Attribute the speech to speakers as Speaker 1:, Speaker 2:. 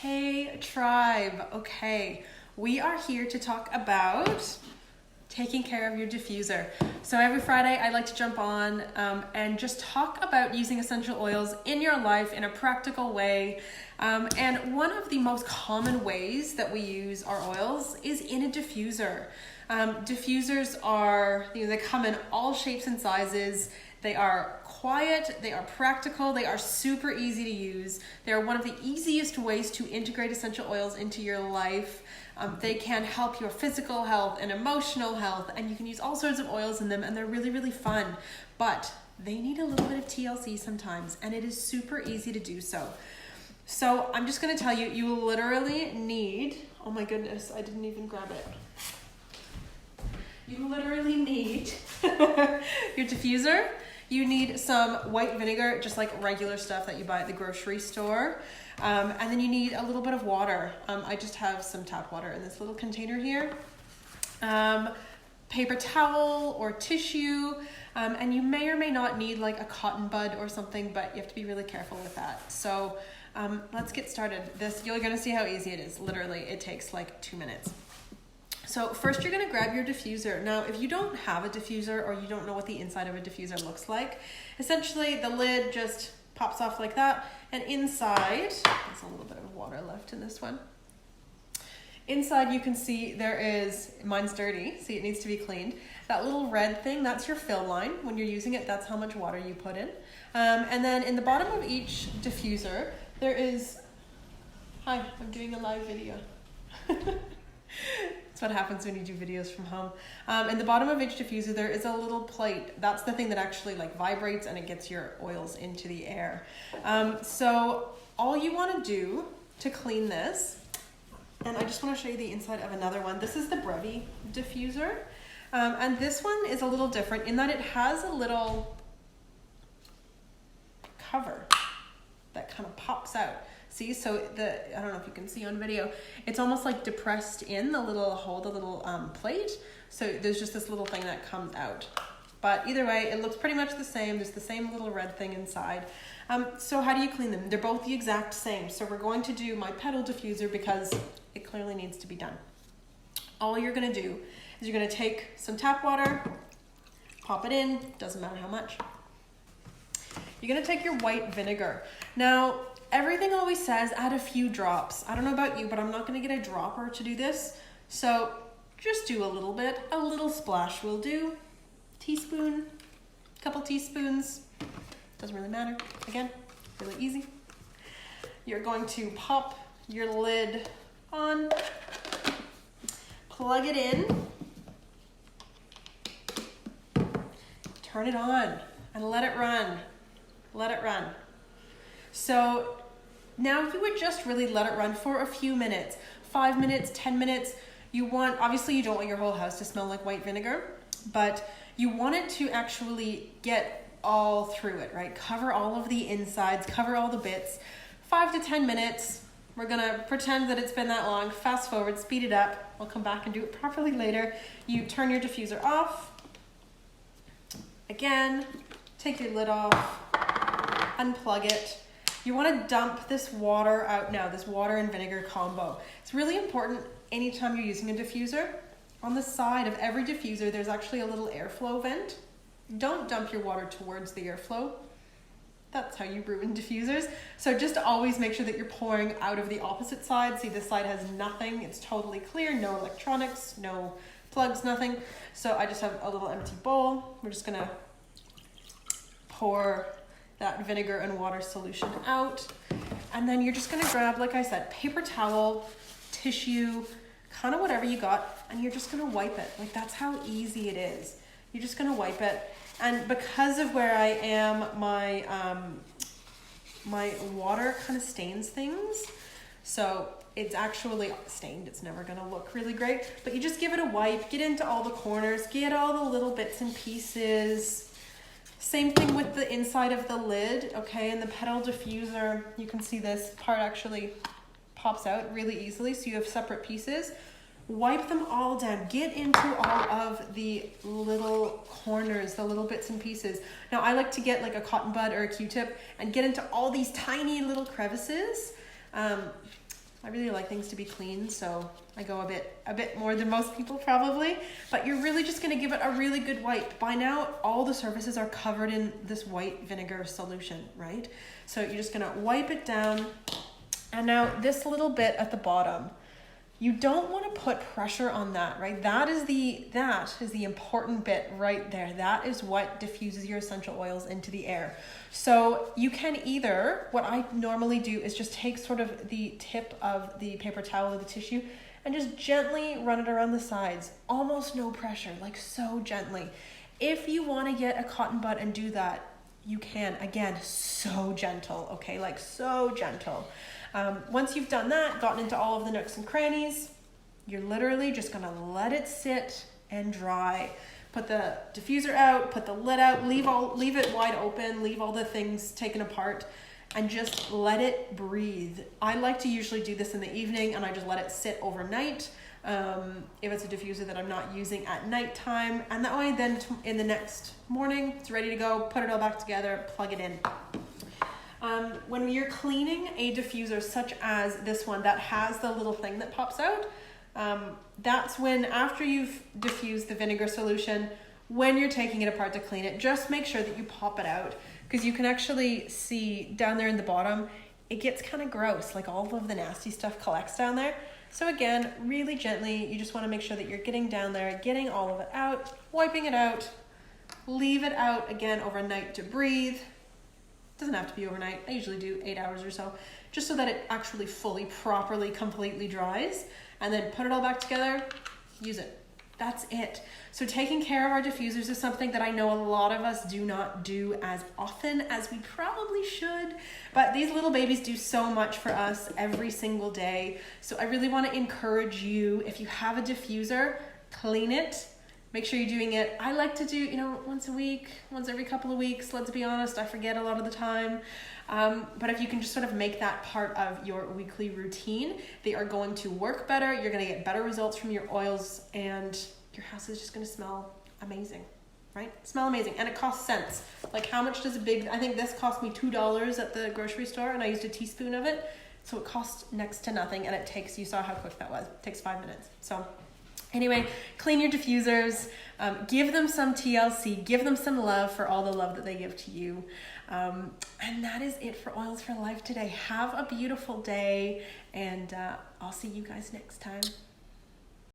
Speaker 1: Hey tribe, okay, we are here to talk about taking care of your diffuser. So every Friday I like to jump on and just talk about using essential oils in your life in a practical way. And one of the most common ways that we use our oils is in a diffuser. Diffusers are, they come in all shapes and sizes. They are quiet, they are practical, they are super easy to use. They are one of the easiest ways to integrate essential oils into your life. They can help your physical health and emotional health, and you can use all sorts of oils in them, and they're really, really fun. But they need a little bit of TLC sometimes, and it is super easy to do so. So I'm just gonna tell you, you literally need, oh my goodness, I didn't even grab it. You literally need your diffuser. You need some white vinegar, just like regular stuff that you buy at the grocery store. And then you need a little bit of water. I just have some tap water in this little container here. Paper towel or tissue. And you may or may not need like a cotton bud or something, but you have to be really careful with that. So let's get started. You're gonna see how easy it is. Literally, it takes like 2 minutes. So first you're gonna grab your diffuser. Now, if you don't have a diffuser or you don't know what the inside of a diffuser looks like, essentially the lid just pops off like that. And inside, there's a little bit of water left in this one. Inside you can see there is, mine's dirty, see it needs to be cleaned. That little red thing, that's your fill line. When you're using it, that's how much water you put in. And then in the bottom of each diffuser, there is, hi, I'm doing a live video. That's what happens when you do videos from home. In the bottom of each diffuser, there is a little plate. That's the thing that actually like vibrates and it gets your oils into the air. So all you want to do to clean this, and I just want to show you the inside of another one. This is the Brevi diffuser. And this one is a little different in that it has a little cover that kind of pops out. See, so I don't know if you can see on video, it's almost like depressed in the little hole, the little plate. So there's just this little thing that comes out. But either way, it looks pretty much the same. There's the same little red thing inside. So how do you clean them? They're both the exact same. So we're going to do my petal diffuser because it clearly needs to be done. All you're gonna do is you're gonna take some tap water, pop it in, doesn't matter how much. You're gonna take your white vinegar. Now, everything always says add a few drops. I don't know about you, but I'm not gonna get a dropper to do this. So just do a little bit, a little splash will do. Teaspoon, couple teaspoons, doesn't really matter. Again, really easy. You're going to pop your lid on, plug it in, turn it on, and let it run. Let it run. So now you would just really let it run for a few minutes, 5 minutes, 10 minutes. Obviously you don't want your whole house to smell like white vinegar, but you want it to actually get all through it, right? Cover all of the insides, cover all the bits. 5 to 10 minutes. We're gonna pretend that it's been that long. Fast forward, speed it up. I'll come back and do it properly later. You turn your diffuser off. Again, take your lid off, unplug it. You want to dump this water out now, this water and vinegar combo. It's really important anytime you're using a diffuser. On the side of every diffuser, there's actually a little airflow vent. Don't dump your water towards the airflow. That's how you ruin diffusers. So just always make sure that you're pouring out of the opposite side. See, this side has nothing. It's totally clear, no electronics, no plugs, nothing. So I just have a little empty bowl. We're just gonna pour that vinegar and water solution out. And then you're just gonna grab, like I said, paper towel, tissue, kind of whatever you got, and you're just gonna wipe it. Like that's how easy it is. You're just gonna wipe it. And because of where I am, my water kind of stains things. So it's actually stained. It's never gonna look really great, but you just give it a wipe, get into all the corners, get all the little bits and pieces. Same thing with the inside of the lid, okay? And the petal diffuser, you can see this part actually pops out really easily, so you have separate pieces. Wipe them all down. Get into all of the little corners, the little bits and pieces. Now I like to get like a cotton bud or a Q-tip and get into all these tiny little crevices. I really like things to be clean, so I go a bit more than most people probably, but you're really just gonna give it a really good wipe. By now, all the surfaces are covered in this white vinegar solution, right? So you're just gonna wipe it down. And now this little bit at the bottom, you don't want to put pressure on that, right? That is the important bit right there. That is what diffuses your essential oils into the air. So you can either, what I normally do is just take sort of the tip of the paper towel or the tissue and just gently run it around the sides. Almost no pressure, like so gently. If you want to get a cotton bud and do that, you can. Again, so gentle, okay? Like so gentle. Once you've done that, gotten into all of the nooks and crannies, you're literally just gonna let it sit and dry. Put the diffuser out, put the lid out, leave it wide open, leave all the things taken apart, and just let it breathe. I like to usually do this in the evening, and I just let it sit overnight. If it's a diffuser that I'm not using at nighttime, and that way then in the next morning, it's ready to go, put it all back together, plug it in. When you're cleaning a diffuser such as this one that has the little thing that pops out, that's when, after you've diffused the vinegar solution, when you're taking it apart to clean it, just make sure that you pop it out, because you can actually see down there in the bottom, it gets kind of gross, like all of the nasty stuff collects down there. So again, really gently, you just want to make sure that you're getting down there, getting all of it out, wiping it out, leave it out again overnight to breathe. Doesn't have to be overnight. I usually do 8 hours or so, just so that it actually fully, properly, completely dries, and then put it all back together, use it. That's it. So taking care of our diffusers is something that I know a lot of us do not do as often as we probably should, but these little babies do so much for us every single day. So I really want to encourage you, if you have a diffuser, clean it. Make sure you're doing it. I like to do, once a week, once every couple of weeks. Let's be honest, I forget a lot of the time. But if you can just sort of make that part of your weekly routine, they are going to work better. You're going to get better results from your oils, and your house is just going to smell amazing, right? Smell amazing. And it costs cents. Like, how much does I think this cost me $2 at the grocery store, and I used a teaspoon of it. So it cost next to nothing, and you saw how quick that was. It takes 5 minutes. So anyway, clean your diffusers, give them some TLC, give them some love for all the love that they give to you. And that is it for Oils for Life today. Have a beautiful day, and I'll see you guys next time.